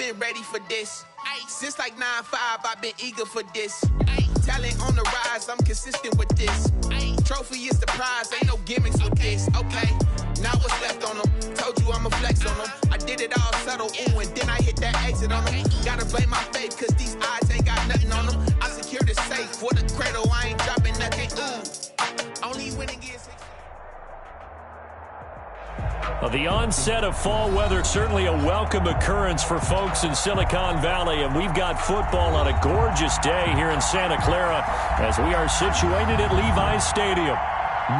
been ready for this. Since like 9-5, I've been eager for this. Talent on the rise, I'm consistent with this. Trophy is the prize, ain't no gimmicks with this. Okay, now what's left on them? Told you I'ma flex on them. I did it all subtle, ooh, and then I hit that exit on them. Gotta blame my faith, cause these odds ain't got nothing on them. I secure the safe for the cradle, I ain't dropping nothing, ooh. Only winning is... The onset of fall weather, certainly a welcome occurrence for folks in Silicon Valley, and we've got football on a gorgeous day here in Santa Clara as we are situated at Levi's Stadium.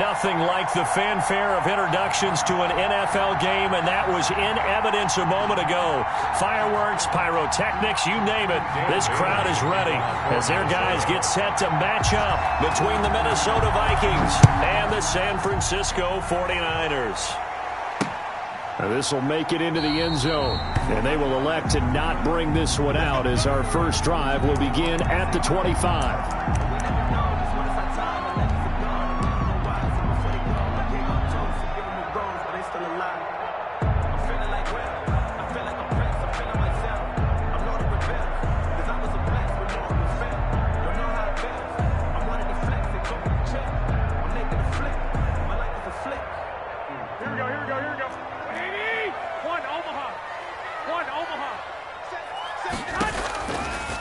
Nothing like the fanfare of introductions to an NFL game, and that was in evidence a moment ago. Fireworks, pyrotechnics, you name it. This crowd is ready as their guys get set to match up between the Minnesota Vikings and the San Francisco 49ers. This will make it into the end zone, and they will elect to not bring this one out as our first drive will begin at the 25.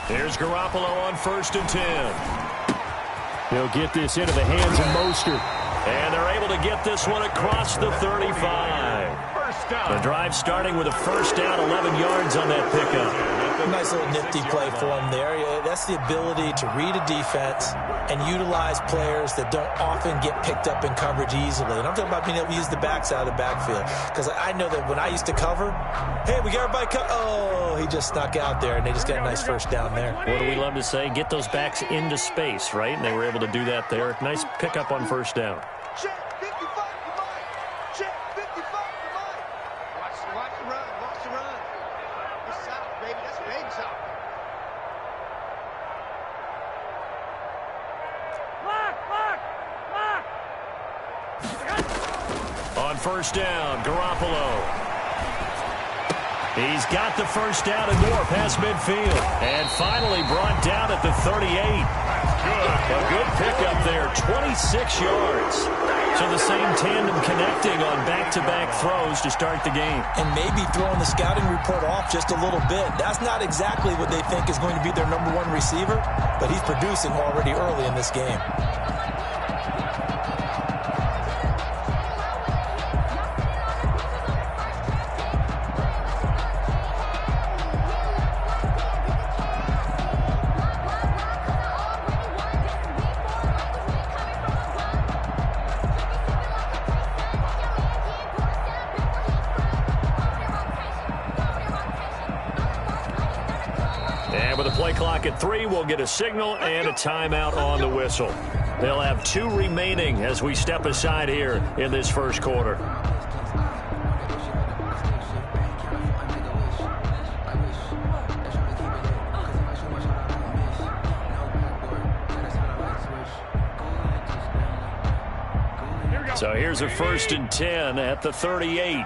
Here's Garoppolo on 1st and 10. He'll get this into the hands of Mostert. And they're able to get this one across the 35. The drive starting with a first down, 11 yards on that pickup. Nice little nifty play for him there. That's the ability to read a defense and utilize players that don't often get picked up in coverage easily. And I'm talking about being able to use the backs out of the backfield. Because I know that when I used to cover, hey, we got everybody oh, he just snuck out there, and they just got a nice first down there. What do we love to say? Get those backs into space, right? And they were able to do that there. Nice pickup on first down. Check 55 for Mike. Check 55 for Mike. Watch the run. Watch the run. It's south, baby. That's baby south. On first down, Garoppolo. He's got the first down and more past midfield. And finally brought down at the 38. A good pickup there, 26 yards. So the same tandem connecting on back-to-back throws to start the game. And maybe throwing the scouting report off just a little bit. That's not exactly what they think is going to be their number one receiver, but he's producing already early in this game. At 3, we'll get a signal and a timeout on the whistle. They'll have 2 remaining as we step aside here in this first quarter. So here's a 1st and 10 at the 38.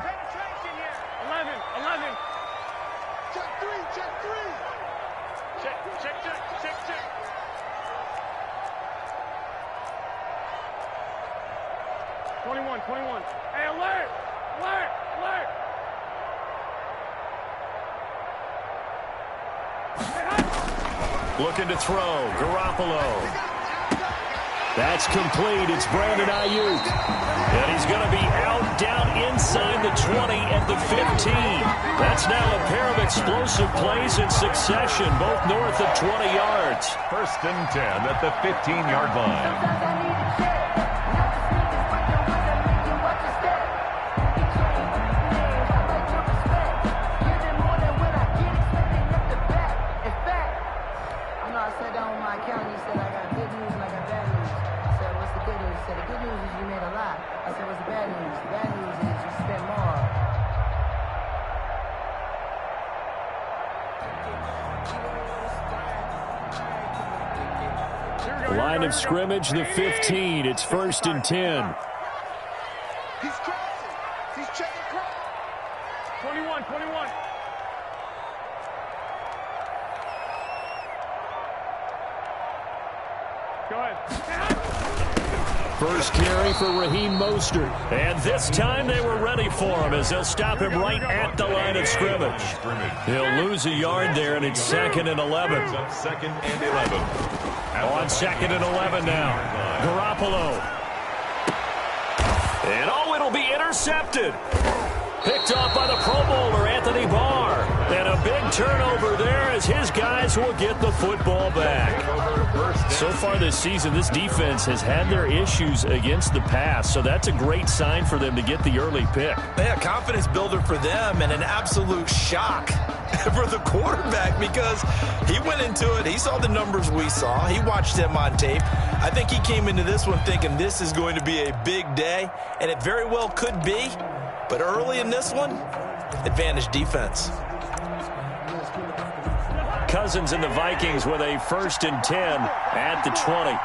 Looking to throw, Garoppolo. That's complete. It's Brandon Ayuk. And he's going to be out down inside the 20 at the 15. That's now a pair of explosive plays in succession, both north of 20 yards. 1st and 10 at the 15-yard line. Line of scrimmage, the 15. It's 1st and 10. He's crossing. He's checking cross. 21. First carry for Raheem Mostert. And this time they were ready for him as they'll stop him right at the line of scrimmage. He'll lose a yard there, and it's 2nd and 11. Second and 11. On 2nd and 11 now. Garoppolo. And it'll be intercepted. Picked off by the Pro Bowler, Anthony Barr. And a big turnover there as his guys will get the football back. So far this season, this defense has had their issues against the pass, so that's a great sign for them to get the early pick. Yeah, confidence builder for them and an absolute shock for the quarterback because he went into it. He saw the numbers we saw. He watched them on tape. I think he came into this one thinking this is going to be a big day, and it very well could be. But early in this one, advantage defense. Cousins and the Vikings with a 1st and 10 at the 20.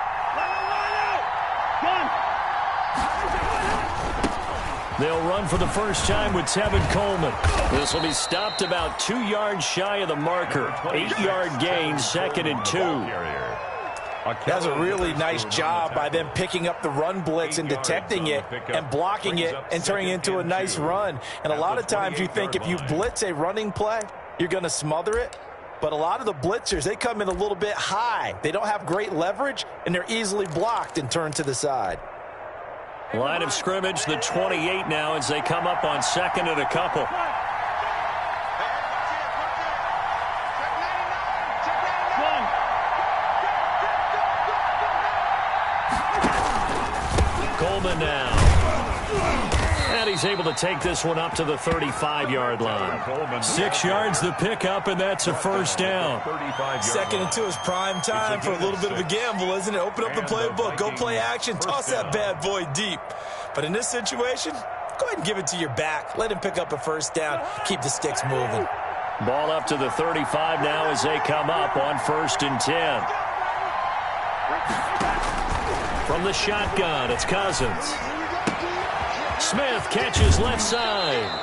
They'll run for the first time with Tevin Coleman. This will be stopped about 2 yards shy of the marker. 8-yard gain, 2nd and 2. That's a really nice job by them picking up the run blitz and detecting it and blocking it and turning it into a nice run. And a lot of times you think if you blitz a running play, you're going to smother it. But a lot of the blitzers, they come in a little bit high. They don't have great leverage, and they're easily blocked and turned to the side. Line of scrimmage, the 28 now as they come up on 2nd and a couple. Coleman now. And he's able to take this one up to the 35-yard line. 6 yards the pickup, and that's a 1st down. 2nd and 2 is prime time for a little bit of a gamble, isn't it? Open up the playbook, go play action, toss that bad boy deep. But in this situation, go ahead and give it to your back. Let him pick up a 1st down. Keep the sticks moving. Ball up to the 35 now as they come up on 1st and 10. From the shotgun, it's Cousins. Smith catches left side.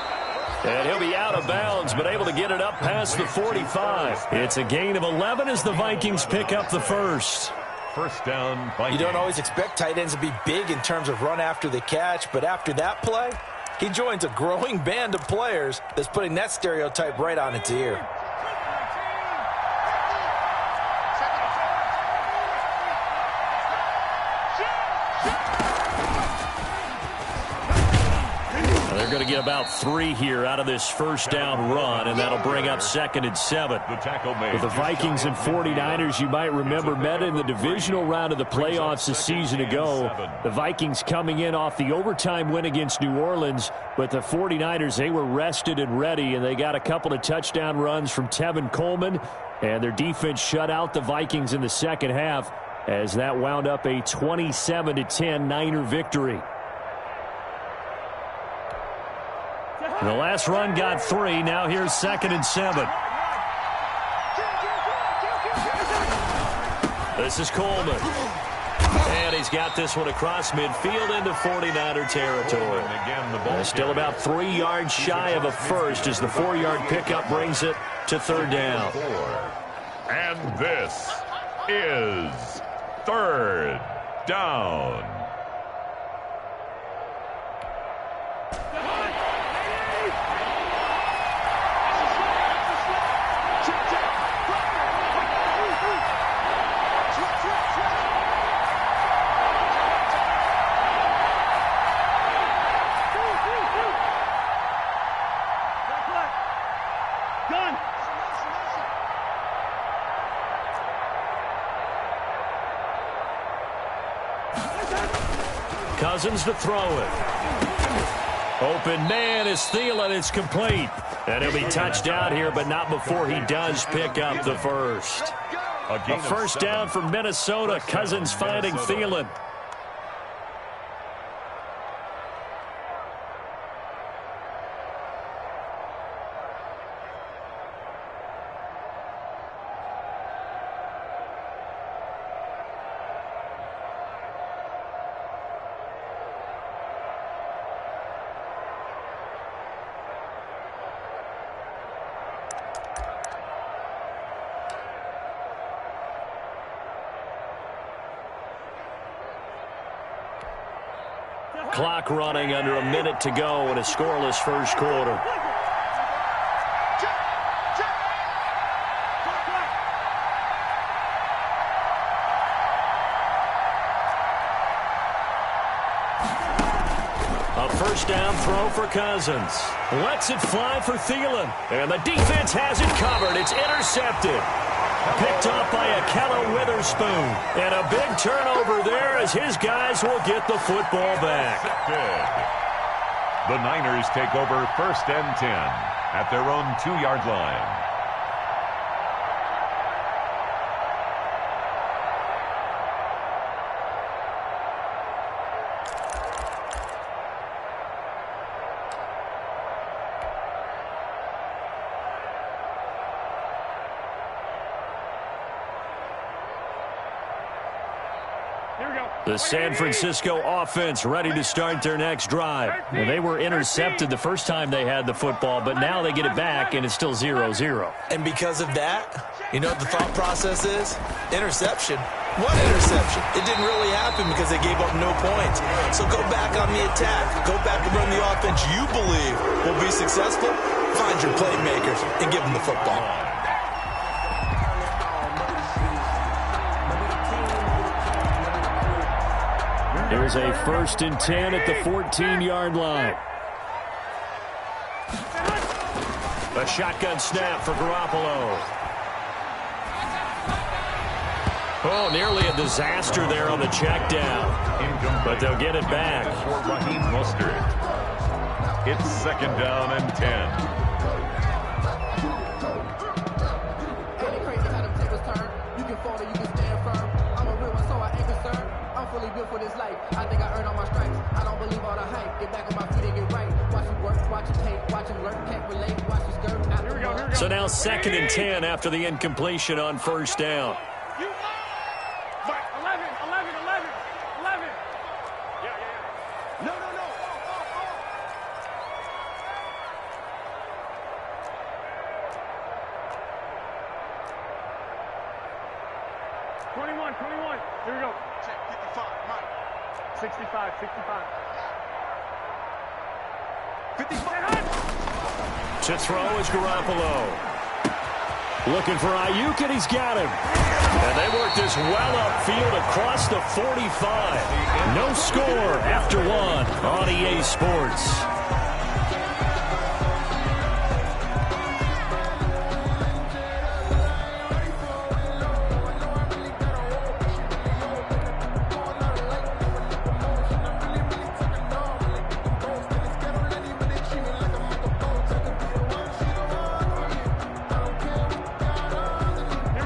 And he'll be out of bounds, but able to get it up past the 45. It's a gain of 11 as the Vikings pick up the 1st. 1st down, Vikings. You don't always expect tight ends to be big in terms of run after the catch, but after that play, he joins a growing band of players that's putting that stereotype right on its ear. They're going to get about 3 here out of this 1st down run, and that'll bring up 2nd and 7. With the Vikings and 49ers, you might remember, met in the divisional round of the playoffs a season ago. The Vikings coming in off the overtime win against New Orleans, but the 49ers, they were rested and ready, and they got a couple of touchdown runs from Tevin Coleman, and their defense shut out the Vikings in the second half as that wound up a 27-10 Niner victory. The last run got 3. Now here's 2nd and 7. This is Coleman. And he's got this one across midfield into 49er territory. And still about 3 yards shy of a 1st as the 4-yard pickup brings it to 3rd down. And this is 3rd down. Cousins to throw it. Open man is Thielen. It's complete. And he'll be touched down here, but not before he does pick up the 1st. A 1st down for Minnesota. Cousins finding Thielen. Clock running under a minute to go in a scoreless first quarter. A first down throw for Cousins. Lets it fly for Thielen. And the defense has it covered. It's intercepted. Picked up by Akella Witherspoon. And a big turnover there as his guys will get the football back. The Niners take over 1st and 10 at their own 2-yard line. The San Francisco offense ready to start their next drive. Well, they were intercepted the first time they had the football, but now they get it back, and it's still 0-0. And because of that, you know what the thought process is? Interception. What interception? It didn't really happen because they gave up no points. So go back on the attack. Go back and run the offense you believe will be successful. Find your playmakers and give them the football. Here's a 1st and 10 at the 14-yard line. A shotgun snap for Garoppolo. Oh, nearly a disaster there on the check down. But they'll get it back. For Raheem Mostert. It's 2nd down and 10. For this life, I think I earned all my stripes. I don't believe all the hype. Get back on my feet and get right. Watch him work, watch him tape, watch him lurk, can't relate, watch his skirt. Here we go. So now 2nd and 10 after the incompletion on 1st down. 11. Yeah. No. 21. Here we go. Check 55, Mike. 65. 55. To throw is Garoppolo. Looking for Ayuk, and he's got him. And they work this well upfield across the 45. No score after 1 on EA Sports.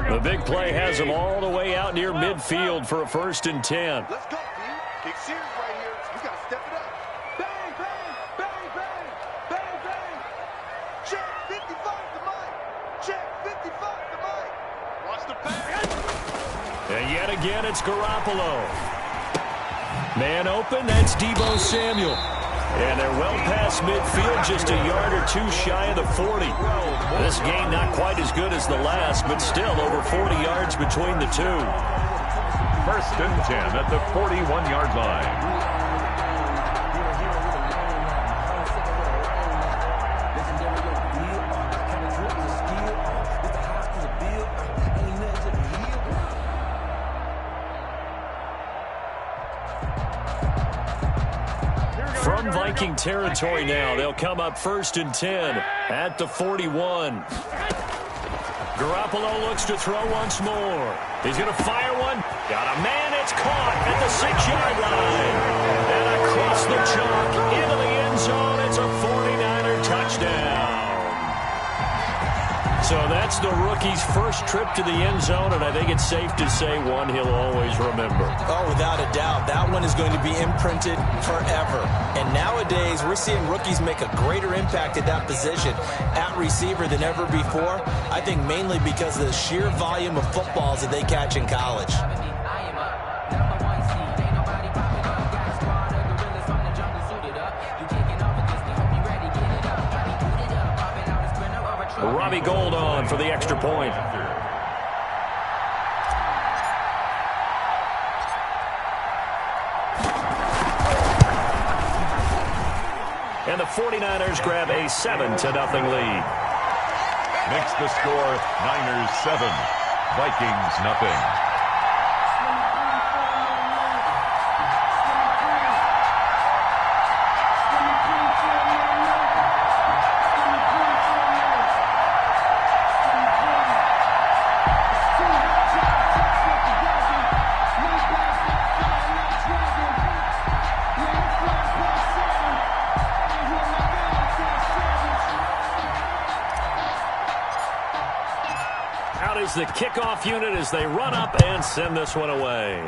The big play has them all the way out near midfield for a 1st and 10. Let's go, B. Big series right here. We got to step it up. Bang, bang. Check 55 to Mike. Check 55 to Mike. Watch the pass. And yet again, it's Garoppolo. Man open, that's Deebo Samuel. And they're well past midfield, just a yard or two shy of the 40. This game not quite as good as the last, but still over 40 yards between the two. 1st and 10 at the 41-yard line. From Viking territory now, they'll come up 1st and 10 at the 41. Garoppolo looks to throw once more. He's going to fire one. Got a man. It's caught at the 6-yard line. And across the chalk into the end zone. It's a 49er touchdown. So that's the rookie's first trip to the end zone, and I think it's safe to say one he'll always remember. Oh, without a doubt. That one is going to be imprinted forever. And nowadays, we're seeing rookies make a greater impact at that position at receiver than ever before. I think mainly because of the sheer volume of footballs that they catch in college. Robbie Gould on for the extra point. And the 49ers grab a 7-0 lead. Makes the score Niners 7, Vikings nothing. The kickoff unit as they run up and send this one away.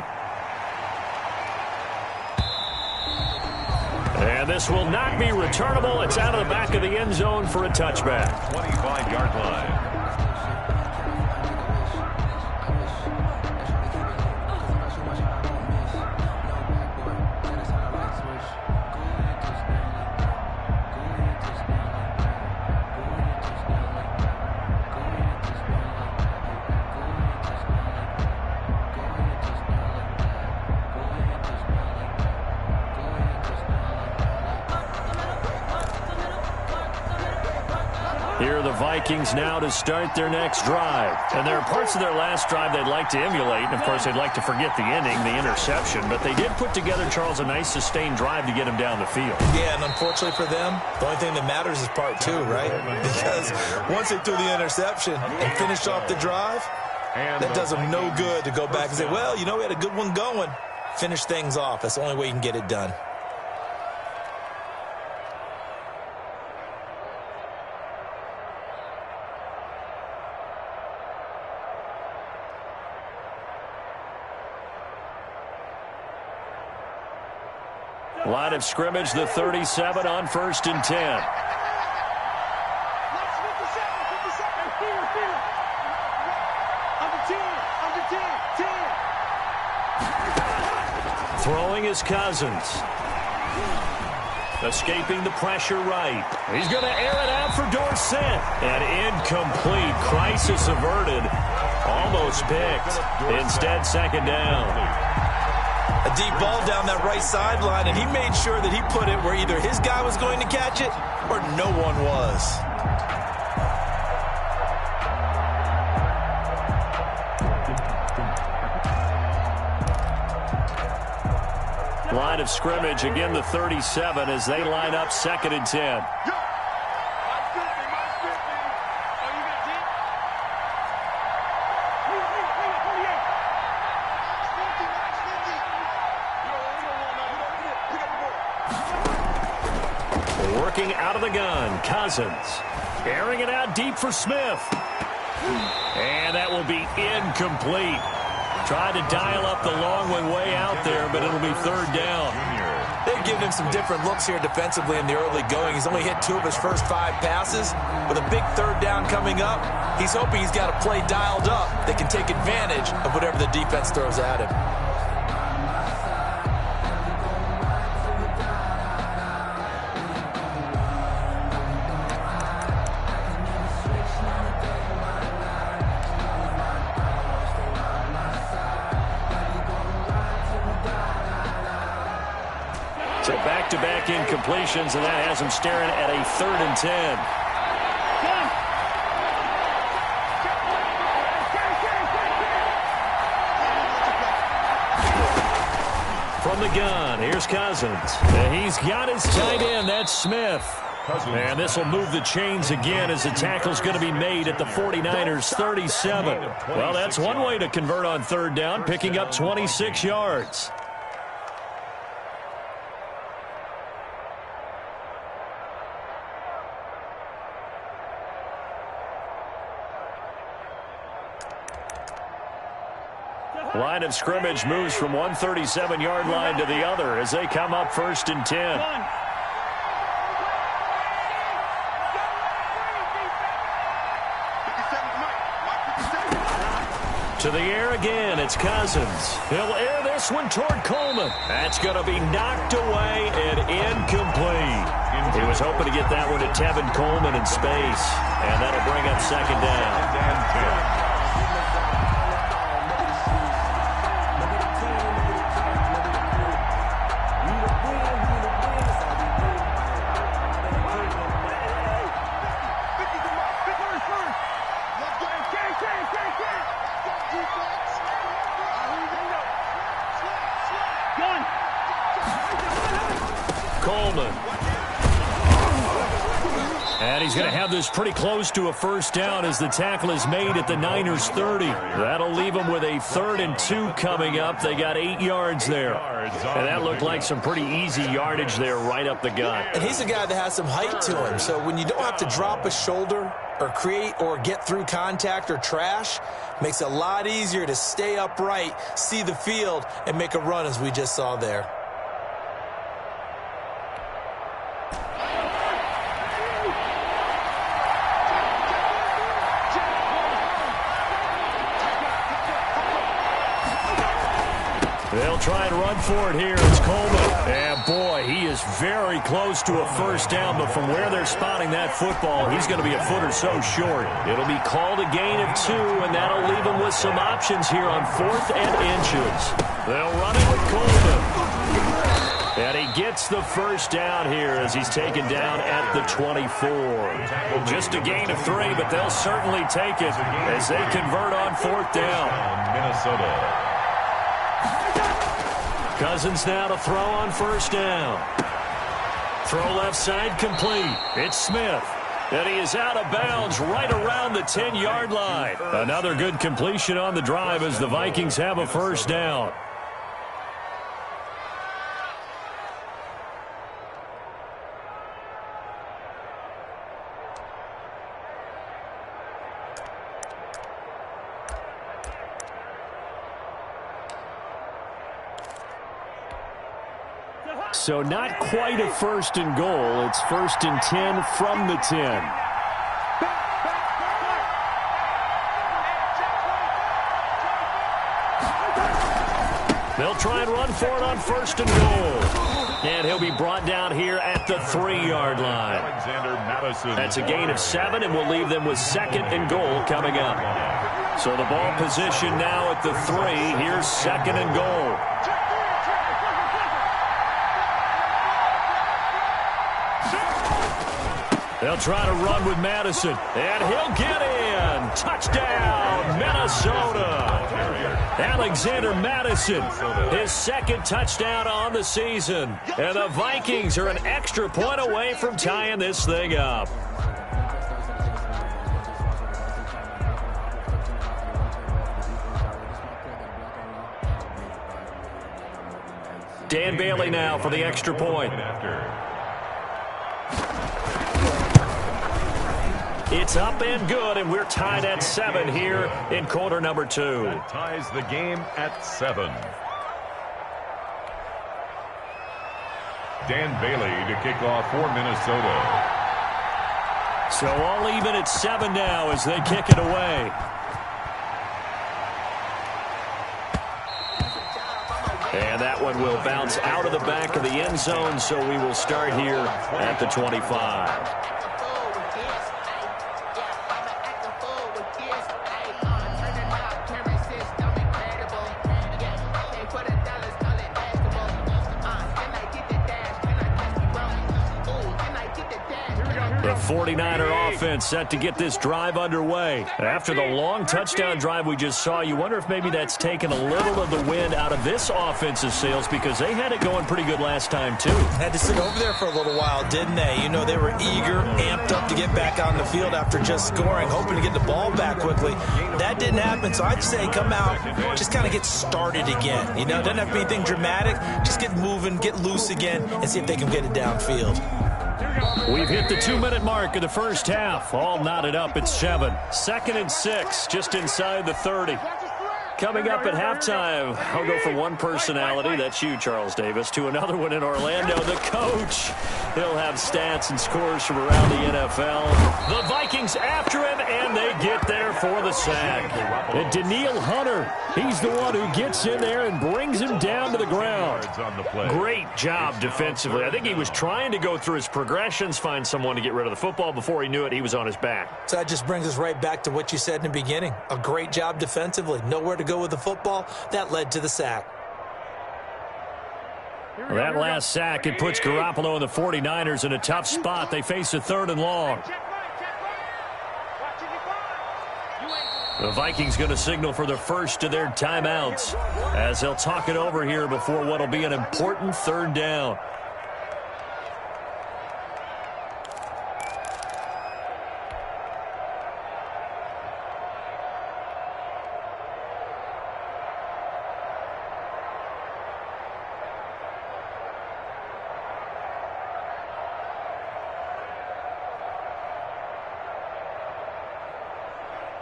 And this will not be returnable. It's out of the back of the end zone for a touchback. 25-yard line. Here are the Vikings now to start their next drive. And there are parts of their last drive they'd like to emulate. And, of course, they'd like to forget the ending, the interception. But they did put together, Charles, a nice sustained drive to get him down the field. Yeah, and unfortunately for them, the only thing that matters is part two, right? Because once they threw the interception and finished off the drive, that does them no good to go back and say, well, you know, we had a good one going. Finish things off. That's the only way you can get it done. Line of scrimmage, the 37 on 1st and 10. Throwing is Cousins. Escaping the pressure right. He's going to air it out for Dorsett. And incomplete. Crisis averted. Almost picked. Instead, second down. A deep ball down that right sideline, and he made sure that he put it where either his guy was going to catch it or no one was. Line of scrimmage, again the 37 as they line up 2nd and 10. Working out of the gun, Cousins. Airing it out deep for Smith. And that will be incomplete. Tried to dial up the long one way out there, but it'll be 3rd down. They've given him some different looks here defensively in the early going. He's only hit 2 of his first 5 passes. With a big 3rd down coming up, he's hoping he's got a play dialed up that can take advantage of whatever the defense throws at him. So back-to-back incompletions, and that has him staring at a 3rd and 10. From the gun, here's Cousins. And he's got his tight end, that's Smith. And this will move the chains again as the tackle's going to be made at the 49ers 37. Well, that's one way to convert on 3rd down, picking up 26 yards. Line of scrimmage moves from one 37-yard line to the other as they come up 1st and 10. To the air again, it's Cousins. He'll air this one toward Coleman. That's going to be knocked away and incomplete. He was hoping to get that one to Tevin Coleman in space, and that'll bring up 2nd down. And he's going to have this pretty close to a first down as the tackle is made at the Niners 30. That'll leave them with a 3rd and 2 coming up. They got 8 yards there. And that looked like some pretty easy yardage there right up the gut. And he's a guy that has some height to him. So when you don't have to drop a shoulder or create or get through contact or trash, makes it a lot easier to stay upright, see the field, and make a run as we just saw there. They'll try and run for it here. It's Coleman. And, boy, he is very close to a first down, but from where they're spotting that football, he's going to be a foot or so short. It'll be called a gain of 2, and that'll leave him with some options here on 4th and inches. They'll run it with Coleman. And he gets the first down here as he's taken down at the 24. Just a gain of 3, but they'll certainly take it as they convert on 4th down. Minnesota. Cousins now to throw on first down. Throw left side complete. It's Smith. And he is out of bounds right around the 10-yard line. Another good completion on the drive as the Vikings have a first down. So not quite a 1st and goal. It's 1st and 10 from the 10. They'll try and run for it on 1st and goal. And he'll be brought down here at the 3-yard line. That's a gain of 7, and we'll leave them with 2nd and goal coming up. So the ball position now at the 3. Here's 2nd and goal. They'll try to run with Madison, and he'll get in. Touchdown, Minnesota. Alexander Madison, his 2nd touchdown on the season. And the Vikings are an extra point away from tying this thing up. Dan Bailey now for the extra point. It's up and good, and we're tied at 7 here in quarter number 2. That ties the game at 7. Dan Bailey to kick off for Minnesota. So all even at 7 now as they kick it away. And that one will bounce out of the back of the end zone, so we will start here at the 25. The 49er offense set to get this drive underway. After the long touchdown drive we just saw, you wonder if maybe that's taken a little of the wind out of this offensive sails because they had it going pretty good last time, too. Had to sit over there for a little while, didn't they? You know, they were eager, amped up to get back on the field after just scoring, hoping to get the ball back quickly. That didn't happen, so I'd say come out, just kind of get started again. You know, doesn't have to be anything dramatic. Just get moving, get loose again, and see if they can get it downfield. We've hit the 2-minute mark of the first half. All knotted up at 7. 2nd and 6, just inside the 30. Coming up at halftime, I'll go from one personality, that's you, Charles Davis, to another one in Orlando, the coach. He'll have stats and scores from around the NFL. The Vikings after him, and they get there for the sack. And Daniil Hunter, he's the one who gets in there and brings him down to the ground. Great job defensively. I think he was trying to go through his progressions, find someone to get rid of the football. Before he knew it, he was on his back. So that just brings us right back to what you said in the beginning. A great job defensively. Nowhere to go with the football. That led to the sack. Well, that last sack, it puts Garoppolo and the 49ers in a tough spot. They face a 3rd and long. The Vikings going to signal for the first of their timeouts as they'll talk it over here before what will be an important 3rd down.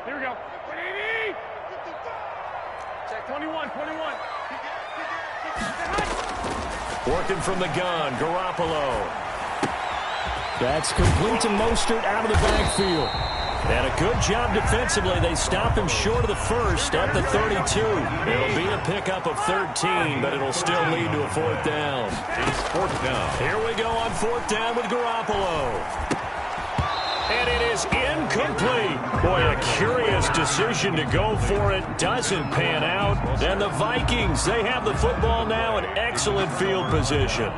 Here we go. 21. Working from the gun, Garoppolo. That's complete to Mostert out of the backfield. And a good job defensively. They stop him short of the first at the 32. It'll be a pickup of 13, but it'll still lead to a fourth down. It's fourth down. Here we go on fourth down with Garoppolo. And it is incomplete. Boy, a curious decision to go for it. Doesn't pan out. And the Vikings, they have the football now in excellent field position.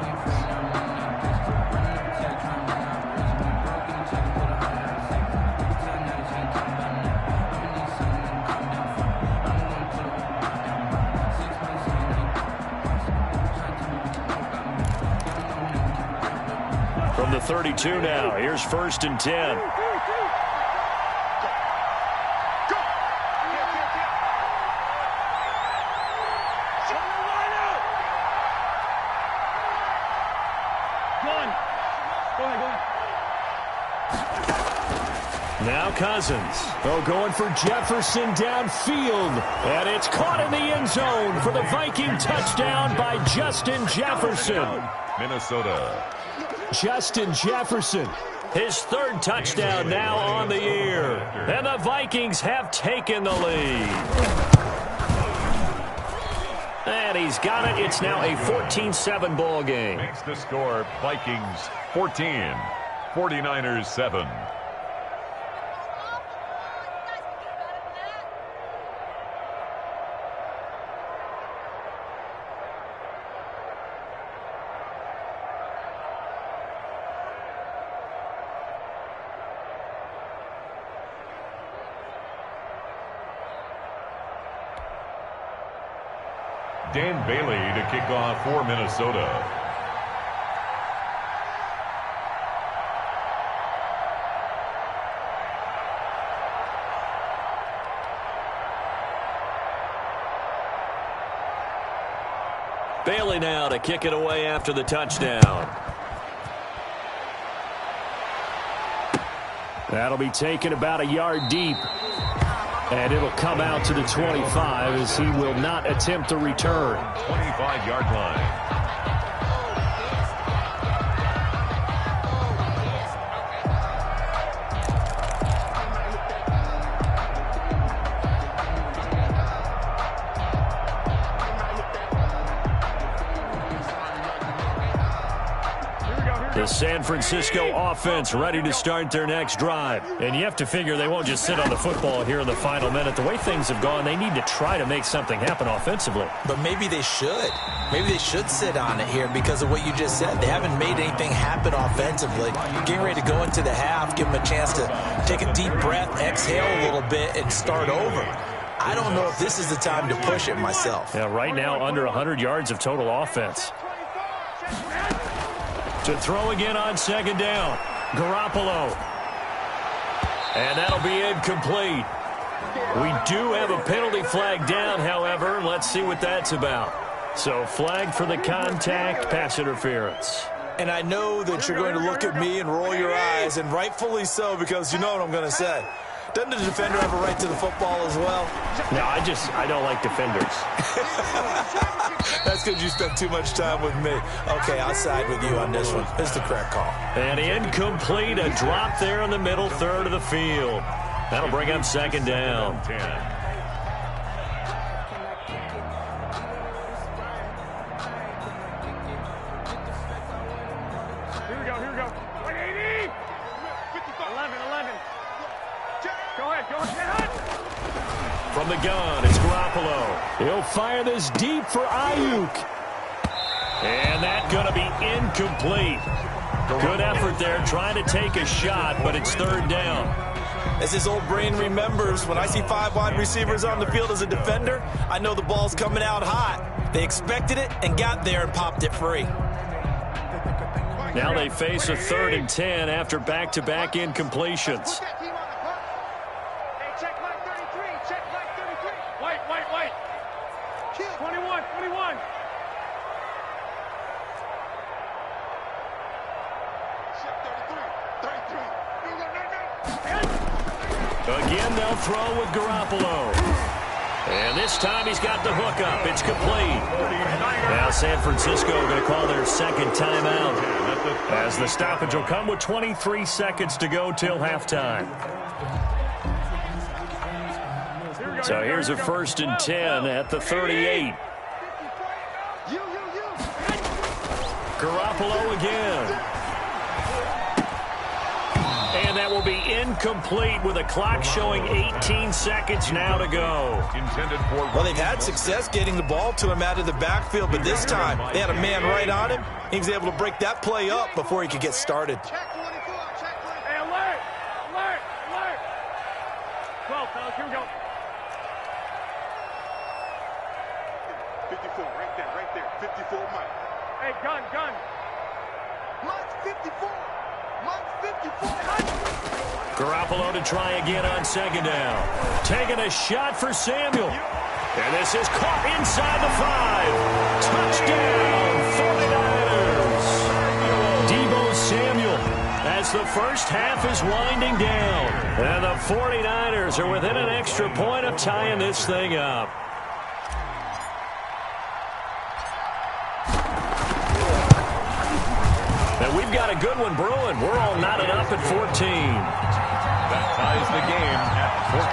From the 32 now, here's 1st and 10. Now Cousins. Oh, going for Jefferson downfield. And it's caught in the end zone for the Viking touchdown by Justin Jefferson. Minnesota. Justin Jefferson, his 3rd touchdown now on the year. And the Vikings have taken the lead. And he's got it. It's now a 14-7 ball game. Makes the score Vikings 14, 49ers 7. Dan Bailey to kick off for Minnesota. Bailey now to kick it away after the touchdown. That'll be taken about a yard deep. And it'll come out to the 25 as he will not attempt a return. 25-yard line. The San Francisco offense ready to start their next drive. And you have to figure they won't just sit on the football here in the final minute. The way things have gone, they need to try to make something happen offensively. But maybe they should. Maybe they should sit on it here because of what you just said. They haven't made anything happen offensively. Getting ready to go into the half, give them a chance to take a deep breath, exhale a little bit, and start over. I don't know if this is the time to push it myself. Yeah, right now under 100 yards of total offense. To throw again on 2nd down. Garoppolo. And that'll be incomplete. We do have a penalty flag down, however. Let's see what that's about. So flag for the contact, pass interference. And I know that you're going to look at me and roll your eyes, and rightfully so, because you know what I'm going to say. Doesn't the defender have a right to the football as well? No, I don't like defenders. That's because you spent too much time with me. Okay, I'll side with you on this one. It's the correct call. And incomplete, a drop there in the middle third of the field. That'll bring up 2nd down. 10. Here we go. 180. 11. Go ahead. From the gun, it's Garoppolo. He'll fire this deep for Ayuk. And that's going to be incomplete. Good effort there, trying to take a shot, but it's 3rd down. As his old brain remembers, when I see 5 wide receivers on the field as a defender, I know the ball's coming out hot. They expected it and got there and popped it free. Now they face a 3rd and 10 after back-to-back incompletions. Check leg 33. Wait. 21. Again, they'll throw with Garoppolo. And this time he's got the hook up. It's complete. Now San Francisco going to call their second timeout, as the stoppage will come with 23 seconds to go till halftime. So here's a 1st and 10 at the 38. Garoppolo again. And that will be incomplete with a clock showing 18 seconds now to go. Well, they've had success getting the ball to him out of the backfield, but this time they had a man right on him. He was able to break that play up before he could get started. Hey, alert! Alert! Alert! 12, fellas, here we go. 54, right there, 54, Mike. Hey, gun! Mike, 54! Mike, 54! Garoppolo to try again on 2nd down. Taking a shot for Samuel. And this is caught inside the 5. Touchdown, 49ers. Deebo Samuel, as the first half is winding down. And the 49ers are within an extra point of tying this thing up. And we've got a good one brewing. We're all knotted up at 14. That ties the game at 14.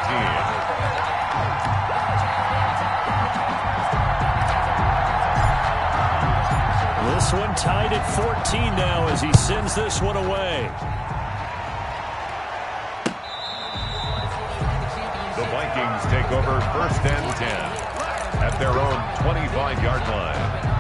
This one tied at 14 now as he sends this one away. The Vikings take over 1st and 10 at their own 25-yard line.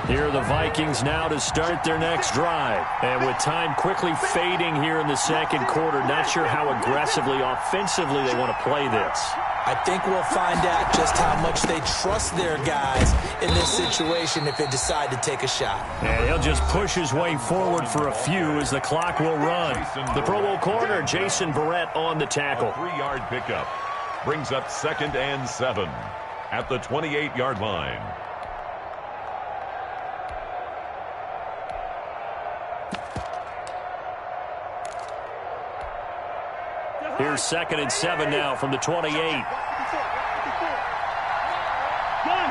Here are the Vikings now to start their next drive. And with time quickly fading here in the second quarter, not sure how aggressively, offensively they want to play this. I think we'll find out just how much they trust their guys in this situation if they decide to take a shot. And he'll just push his way forward for a few as the clock will run. The Pro Bowl corner, Jason Barrett, on the tackle. A 3-yard pickup brings up 2nd and 7 at the 28-yard line. Here's 2nd and 7 now from the 28. Gun! Gun!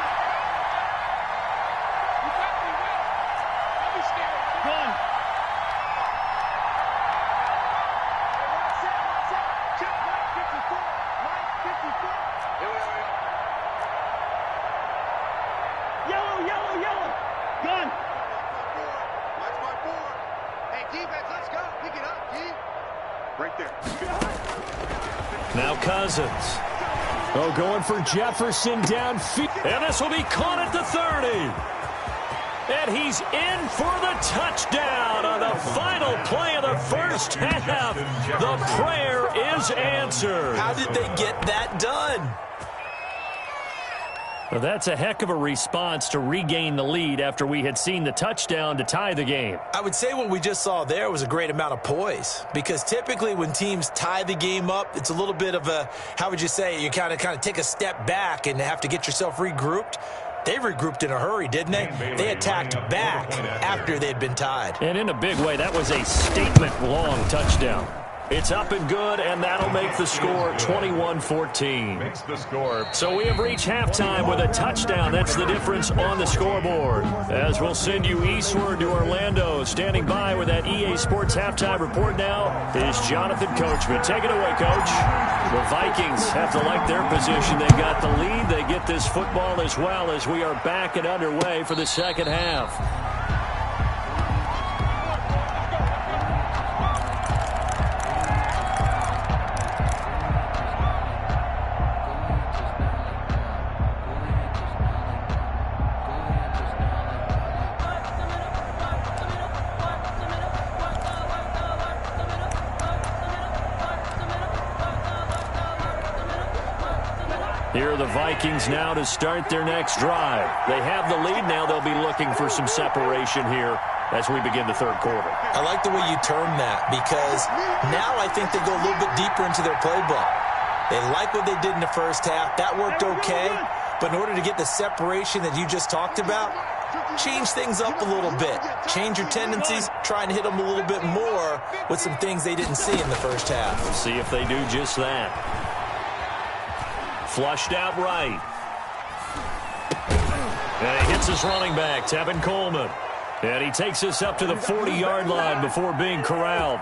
Check Mike 54! Mike 54! Yellow! Gun! Mike's my board! Hey, defense, let's go! Pick it up, D! Right there. Now Cousins. Oh, going for Jefferson downfield. And this will be caught at the 30. And he's in for the touchdown on the final play of the first half. The prayer is answered. How did they get that done? Well, that's a heck of a response to regain the lead after we had seen the touchdown to tie the game. I would say what we just saw there was a great amount of poise, because typically when teams tie the game up, it's a little bit of a, how would you say, you kind of take a step back and have to get yourself regrouped. They regrouped in a hurry, didn't they? They attacked back after they'd been tied. And in a big way, that was a statement-long touchdown. It's up and good, and that'll make the score 21-14. Makes the score. So we have reached halftime with a touchdown. That's the difference on the scoreboard. As we'll send you eastward to Orlando. Standing by with that EA Sports halftime report now is Jonathan Coachman. Take it away, Coach. The Vikings have to like their position. They got the lead. They get this football as well as we are back and underway for the second half. Here are the Vikings now to start their next drive. They have the lead now. They'll be looking for some separation here as we begin the third quarter. I like the way you term that, because now I think they go a little bit deeper into their playbook. They like what they did in the first half. That worked okay. But in order to get the separation that you just talked about, change things up a little bit. Change your tendencies. Try and hit them a little bit more with some things they didn't see in the first half. We'll see if they do just that. Flushed out right. And he hits his running back, Tevin Coleman. And he takes us up to the 40-yard line before being corralled.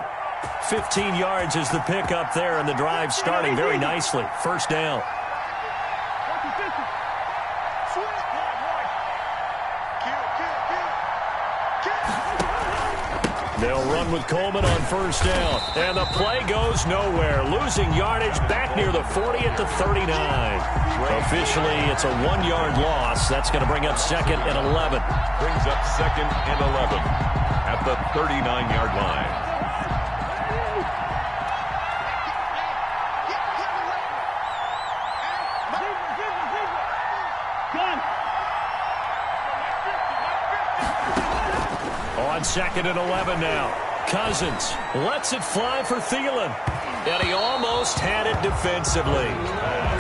15 yards is the pickup there, and the drive starting very nicely. First down. They'll run with Coleman on first down. And the play goes nowhere. Losing yardage back near the 40 at the 39. Officially, it's a 1-yard loss. That's going to bring up 2nd and 11. Brings up 2nd and 11 at the 39-yard line. On 2nd and 11 now. Cousins lets it fly for Thielen. And he almost had it defensively.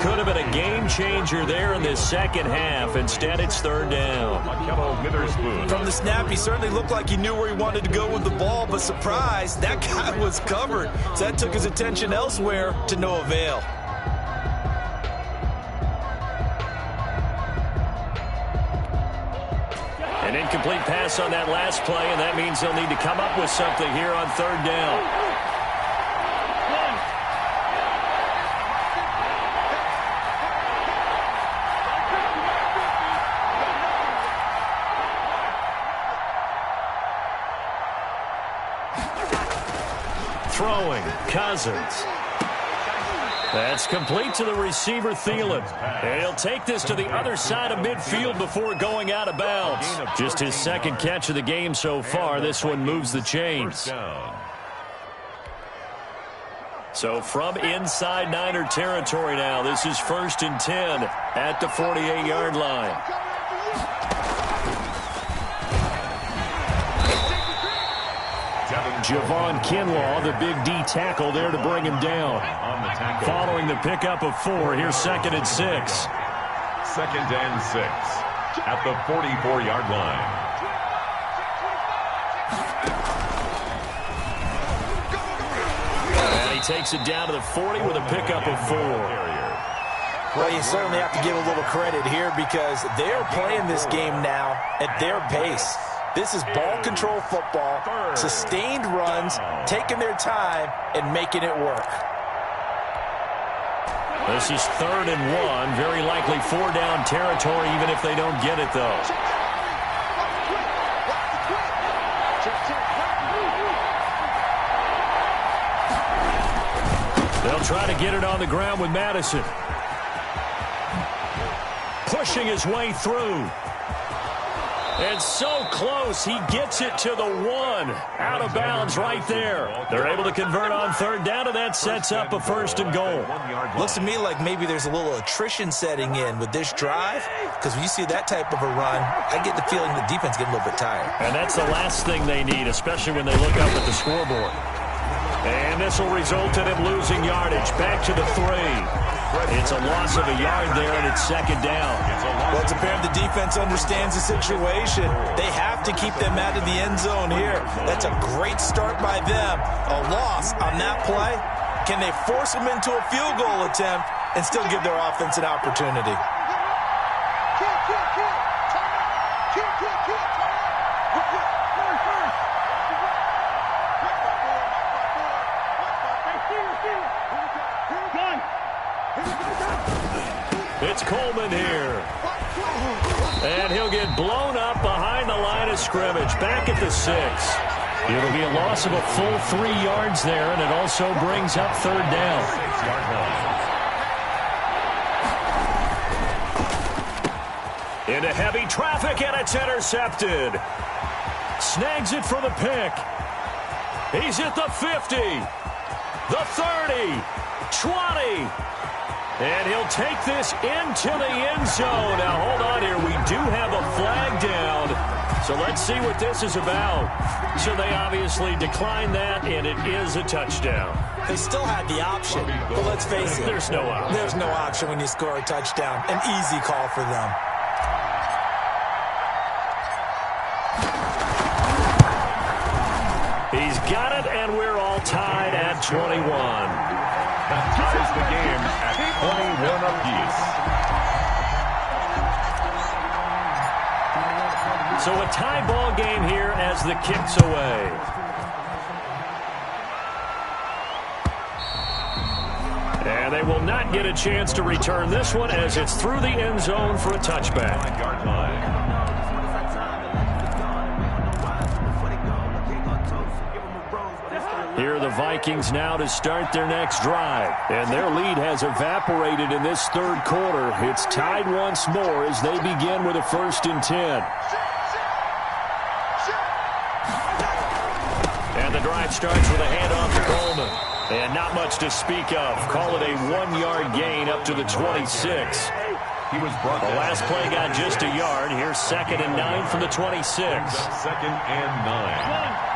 Could have been a game changer there in this second half. Instead, it's third down. From the snap, he certainly looked like he knew where he wanted to go with the ball, but surprise, that guy was covered. So that took his attention elsewhere to no avail. An incomplete pass on that last play, and that means they'll need to come up with something here on third down. Throwing, Cousins. That's complete to the receiver, Thielen. And he'll take this to the other side of midfield before going out of bounds. Just his second catch of the game so far. This one moves the chains. So from inside Niner territory now, this is 1st and 10 at the 48-yard line. Javon Kinlaw, the big D tackle there to bring him down. Following the pickup of 4, here's 2nd and 6. 2nd and 6 at the 44-yard line. And he takes it down to the 40 with a pickup of 4. Well, you certainly have to give a little credit here because they're playing this game now at their pace. This is ball control football, sustained runs, taking their time, and making it work. This is 3rd and 1, very likely 4-down territory, even if they don't get it, though. They'll try to get it on the ground with Madison. Pushing his way through. And so close, he gets it to the 1. Out of bounds right there. They're able to convert on third down, and that sets up a 1st and goal. Looks to me like maybe there's a little attrition setting in with this drive, because when you see that type of a run, I get the feeling the defense getting a little bit tired. And that's the last thing they need, especially when they look up at the scoreboard. And this will result in him losing yardage. Back to the 3. It's a loss of a yard there, and it's 2nd down. Well, it's apparent the defense understands the situation. They have to keep them out of the end zone here. That's a great start by them. A loss on that play. Can they force them into a field goal attempt and still give their offense an opportunity? It's Coleman here. And he'll get blown up behind the line of scrimmage. Back at the 6. It'll be a loss of a full 3 yards there, and it also brings up third down. Into heavy traffic, and it's intercepted. Snags it for the pick. He's at the 50, the 30, 20. And he'll take this into the end zone. Now, hold on here. We do have a flag down. So let's see what this is about. So they obviously declined that, and it is a touchdown. They still had the option, but let's face it. There's no option. There's no option when you score a touchdown. An easy call for them. He's got it, and we're all tied at 21. That ties the game at 21 apiece. So a tie ball game here as the kick's away. And they will not get a chance to return this one as it's through the end zone for a touchback. 9-yard line. Here are the Vikings now to start their next drive. And their lead has evaporated in this third quarter. It's tied once more as they begin with a 1st and 10. And the drive starts with a handoff to Coleman. And not much to speak of. Call it a 1-yard gain up to the 26. He was brought The down. last play got just a yard. Here's 2nd and 9 from the 26. 2nd and 9.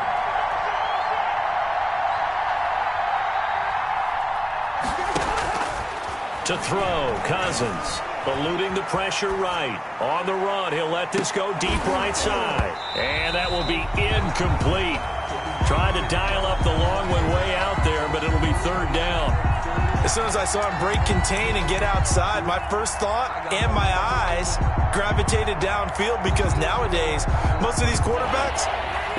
To throw, Cousins. Eluding the pressure right. On the run, he'll let this go deep right side. And that will be incomplete. Tried to dial up the long one way out there, but it'll be 3rd down. As soon as I saw him break contain and get outside, my first thought and my eyes gravitated downfield because nowadays, most of these quarterbacks,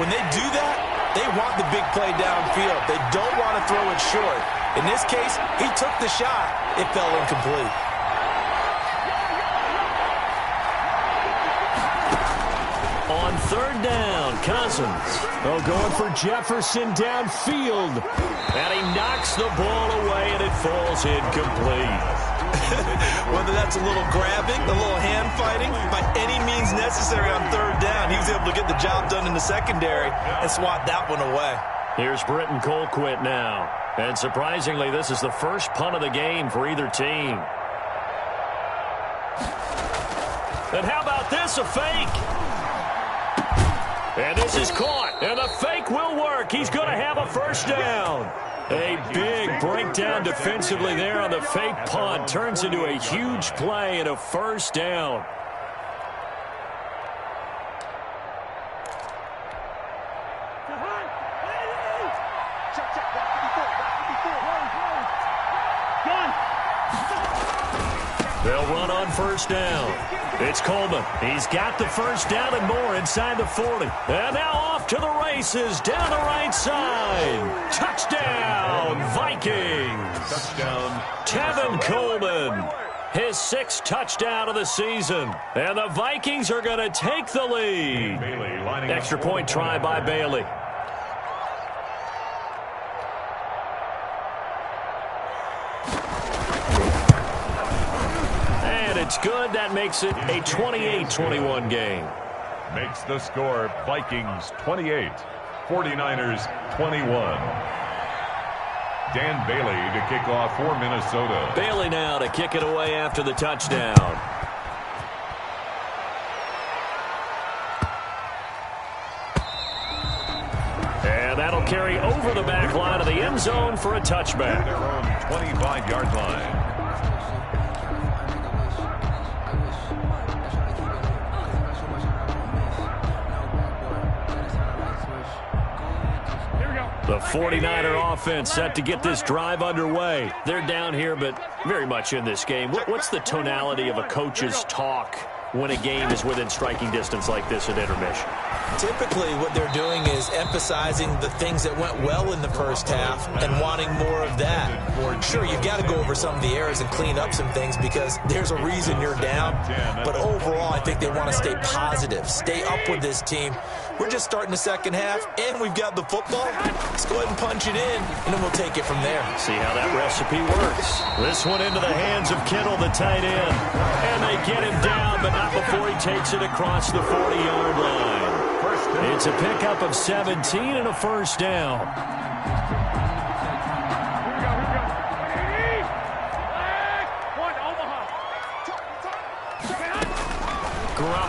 when they do that, they want the big play downfield. They don't want to throw it short. In this case, he took the shot. It fell incomplete. On 3rd down, Cousins. Oh, going for Jefferson downfield. And he knocks the ball away, and it falls incomplete. Whether that's a little grabbing, a little hand fighting, by any means necessary on 3rd down, he was able to get the job done in the secondary and swat that one away. Here's Britton Colquitt now. And surprisingly, this is the first punt of the game for either team. And how about this, a fake? And this is caught, and the fake will work. He's going to have a 1st down. A big breakdown defensively there on the fake punt. Turns into a huge play and a 1st down. They'll run on 1st down. It's Coleman. He's got the 1st down and more inside the 40. And now off to the races down the right side. Touchdown, Vikings. Touchdown. Tevin Coleman. His 6th touchdown of the season. And the Vikings are going to take the lead. Bailey lining Extra up point try by Bailey. It's good. That makes it a 28-21 game. Makes the score Vikings 28, 49ers 21. Dan Bailey to kick off for Minnesota. Bailey now to kick it away after the touchdown. And that'll carry over the back line of the end zone for a touchback. Their own 25-yard line. The 49er offense set to get this drive underway. They're down here, but very much in this game. What's the tonality of a coach's talk when a game is within striking distance like this at intermission? Typically, what they're doing is emphasizing the things that went well in the first half and wanting more of that. Sure, you've got to go over some of the errors and clean up some things because there's a reason you're down. But overall, I think they want to stay positive, stay up with this team. We're just starting the second half, and we've got the football. Let's go ahead and punch it in, and then we'll take it from there. See how that recipe works. This one into the hands of Kittle, the tight end. And they get him down, but not before he takes it across the 40-yard line. It's a pickup of 17 and a 1st down.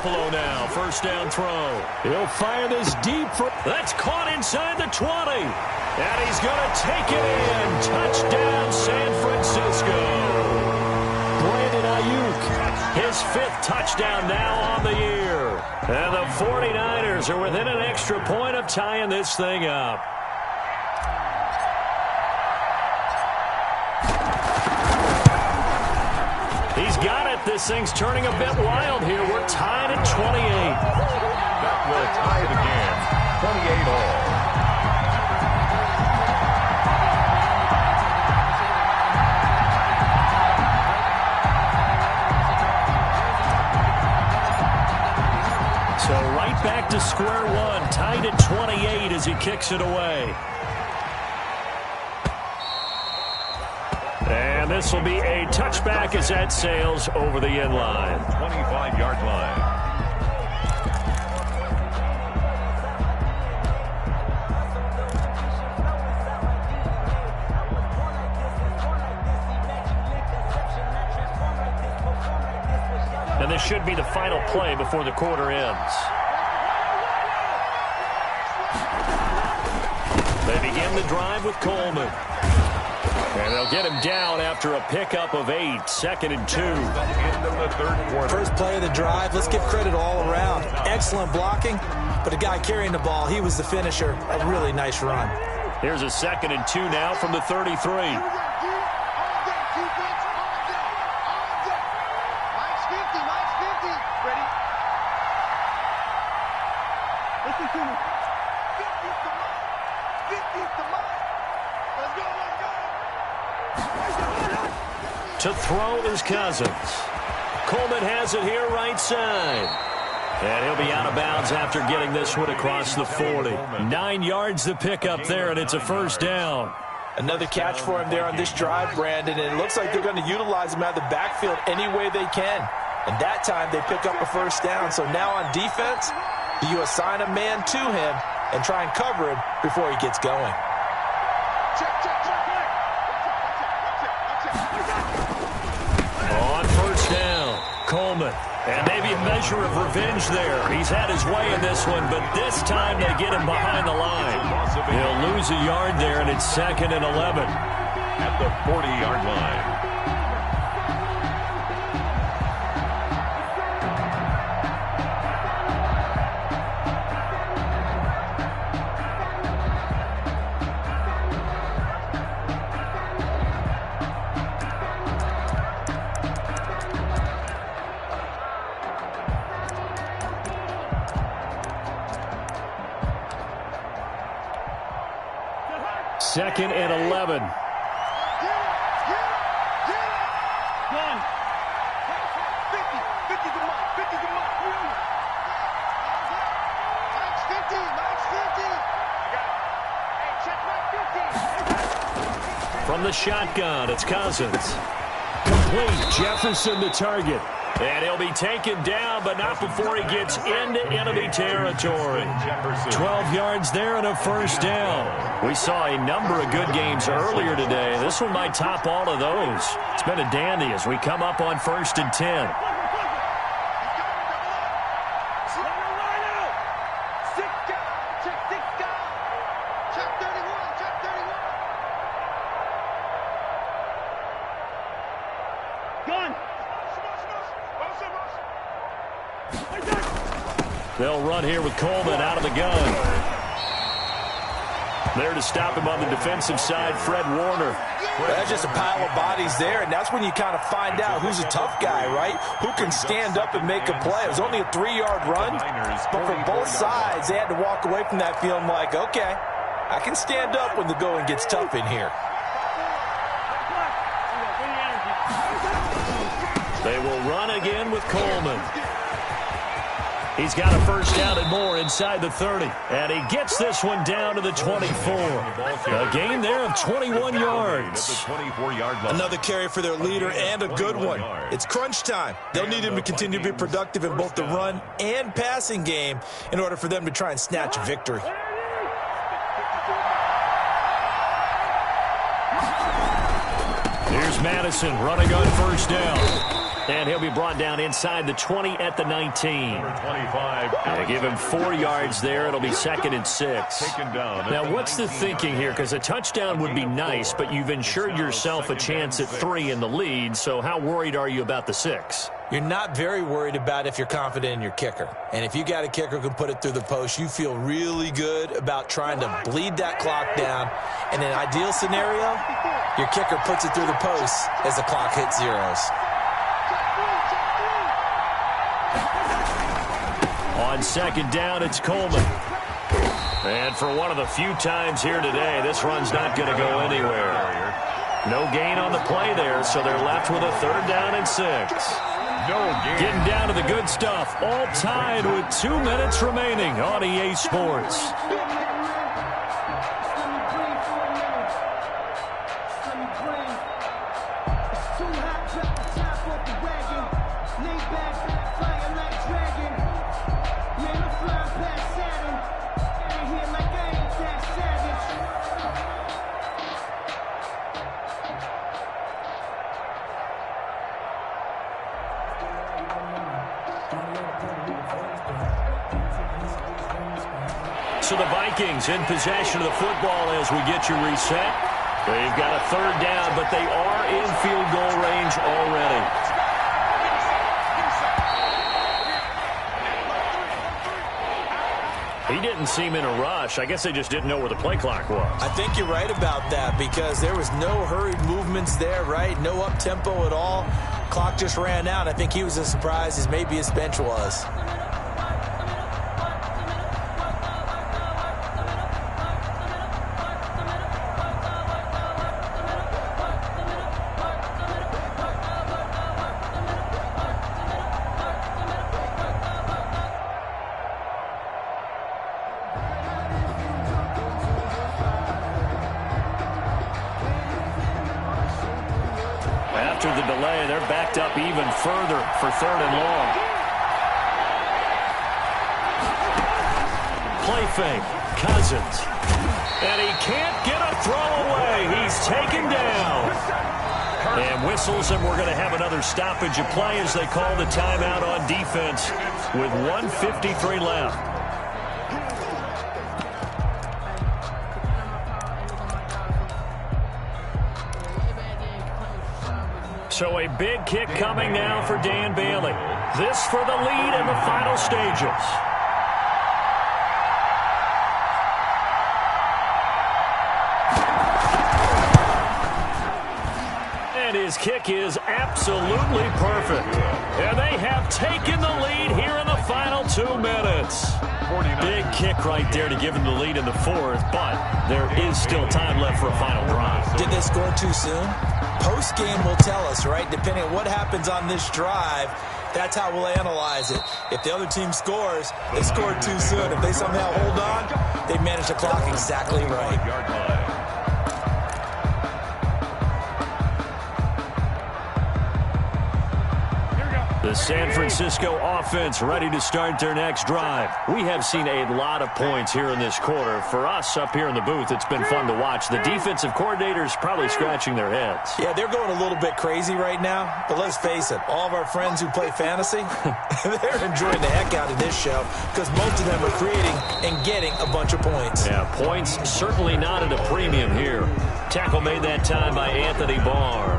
Garoppolo now. First down throw. He'll fire this deep. That's caught inside the 20. And he's going to take it in. Touchdown, San Francisco. Brandon Ayuk, his 5th touchdown now on the year. And the 49ers are within an extra point of tying this thing up. He's got it. This thing's turning a bit wild here. We're tied at 28. That will tie it again. 28 all. So right back to square one. Tied at 28 as he kicks it away. And this will be a touchback as that sails over the end line. 25-yard line. And this should be the final play before the quarter ends. They begin the drive with Coleman. And they'll get him down after a pickup of 8. 2nd and 2. End of the 3rd quarter. First play of the drive. Let's give credit all around. Excellent blocking, but the guy carrying the ball, he was the finisher. A really nice run. Here's a 2nd and 2 now from the 33. To throw is Cousins. Coleman has it here right side. And he'll be out of bounds after getting this one across the 40. 9 yards to pick up there, and it's a first down. Another catch for him there on this drive, Brandon, and it looks like they're going to utilize him out of the backfield any way they can. And that time they pick up a first down. So now on defense, you assign a man to him and try and cover him before he gets going. On first down, Coleman. And maybe a measure of revenge there. He's had his way in this one, but this time they get him behind the line. He'll lose a yard there, and it's 2nd and 11. At the 40-yard line. Second and 11. From the shotgun, it's Cousins. Complete. Jefferson the target. And he'll be taken down, but not before he gets into enemy territory. 12 yards there and a first down. We saw a number of good games earlier today. This one might top all of those. It's been a dandy as we come up on 1st and 10. They'll run here with Coleman out of the gun. There to stop him on the defensive side, Fred Warner. That's just a pile of bodies there, and that's when you kind of find out who's a tough guy, right? Who can stand up and make a play. It was only a 3-yard run, but from both sides, they had to walk away from that feeling like, okay, I can stand up when the going gets tough in here. They will run again with Coleman. He's got a first down and more inside the 30. And he gets this one down to the 24. A gain there of 21 yards. Another carry for their leader and a good one. It's crunch time. They'll need him to continue to be productive in both the run and passing game in order for them to try and snatch a victory. Here's Madison running on first down. And he'll be brought down inside the 20 at the 19. Number 25. They give him 4 yards there. It'll be 2nd and 6. Taken down. Now, what's the thinking here? Because a touchdown would be nice, but you've ensured yourself a chance at 3 in the lead. So how worried are you about the 6? You're not very worried about if you're confident in your kicker. And if you got a kicker who can put it through the post, you feel really good about trying to bleed that clock down. In an ideal scenario, your kicker puts it through the post as the clock hits zeros. On 2nd down, it's Coleman. And for one of the few times here today, this run's not going to go anywhere. No gain on the play there, so they're left with a 3rd down and 6. No gain. Getting down to the good stuff. All tied with 2 minutes remaining on EA Sports. So the Vikings in possession of the football as we get you reset. They've got a 3rd down, but they are in field goal range already. He didn't seem in a rush. I guess they just didn't know where the play clock was. I think you're right about that because there was no hurried movements there, right? No up-tempo at all. Clock just ran out. I think he was as surprised as maybe his bench was. After the delay, they're backed up even further for 3rd and long. Play fake. Cousins. And he can't get a throw away. He's taken down. And whistles, and we're going to have another stoppage of play as they call the timeout on defense with 1:53 left. So a big kick coming now for Dan Bailey. This for the lead in the final stages. And his kick is absolutely perfect. And they have taken the lead here in the final 2 minutes. Big kick right there to give them the lead in the 4th, but there is still time left for a final drive. Did they score too soon? Post-game will tell us, right? Depending on what happens on this drive, that's how we'll analyze it. If the other team scores, they scored too soon. If they somehow hold on, they managed the clock exactly right. The San Francisco offense ready to start their next drive. We have seen a lot of points here in this quarter. For us up here in the booth, it's been fun to watch. The defensive coordinators probably scratching their heads. Yeah, they're going a little bit crazy right now. But let's face it, all of our friends who play fantasy, they're enjoying the heck out of this show because most of them are creating and getting a bunch of points. Yeah, points certainly not at a premium here. Tackle made that time by Anthony Barr.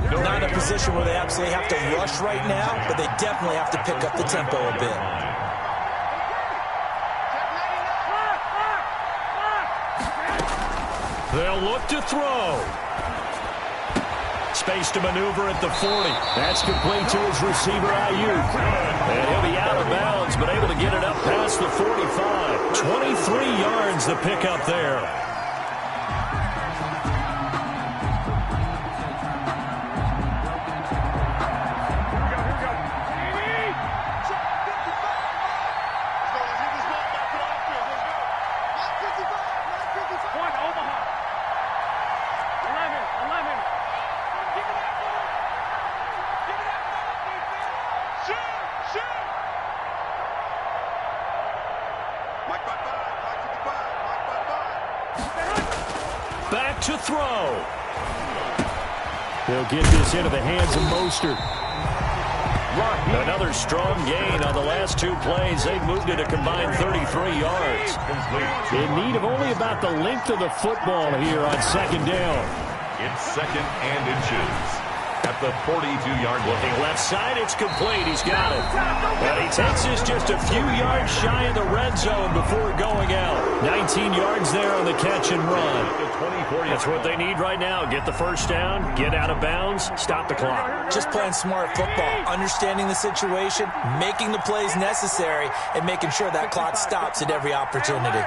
Not in a position where they absolutely have to rush right now, but they definitely have to pick up the tempo a bit. They'll look to throw. Space to maneuver at the 40. That's complete to his receiver, Ayuk. And he'll be out of bounds, but able to get it up past the 45. 23 yards the pickup there. Mike, Back to throw. He'll get this into the hands of Mostert. Another strong gain on the last two plays. They've moved it a combined 33 yards. In need of only about the length of the football here on second down. It's second and inches at the 42-yard line. Looking left side, it's complete. He's got it. But he takes this just a few yards shy of the red zone before going out. 19 yards there on the catch and run. That's what they need right now. Get the first down, get out of bounds, stop the clock. Just playing smart football, understanding the situation, making the plays necessary, and making sure that clock stops at every opportunity.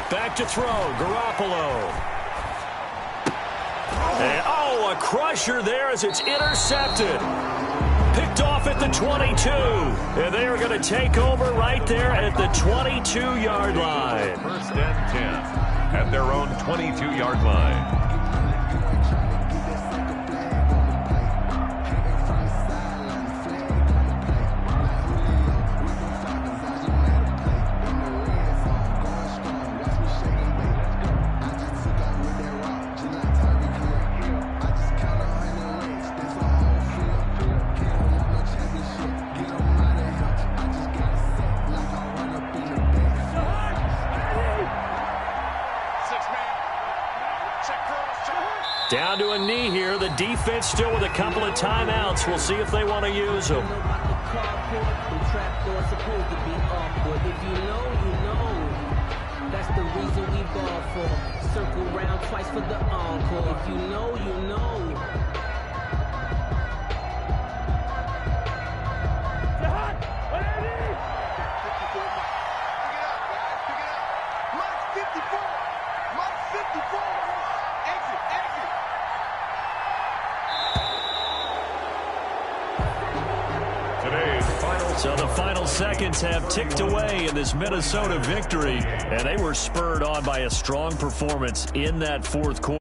Back to throw, Garoppolo. And, oh, a crusher there as it's intercepted. Picked off at the 22. And they are going to take over right there at the 22-yard line. First and 10 at their own 22-yard line. Down to a knee here. The defense still with a couple of timeouts. We'll see if they want to use them. That's the reason we ball for. Circle round twice for the encore. If you know, you know. So the final seconds have ticked away in this Minnesota victory, and they were spurred on by a strong performance in that fourth quarter.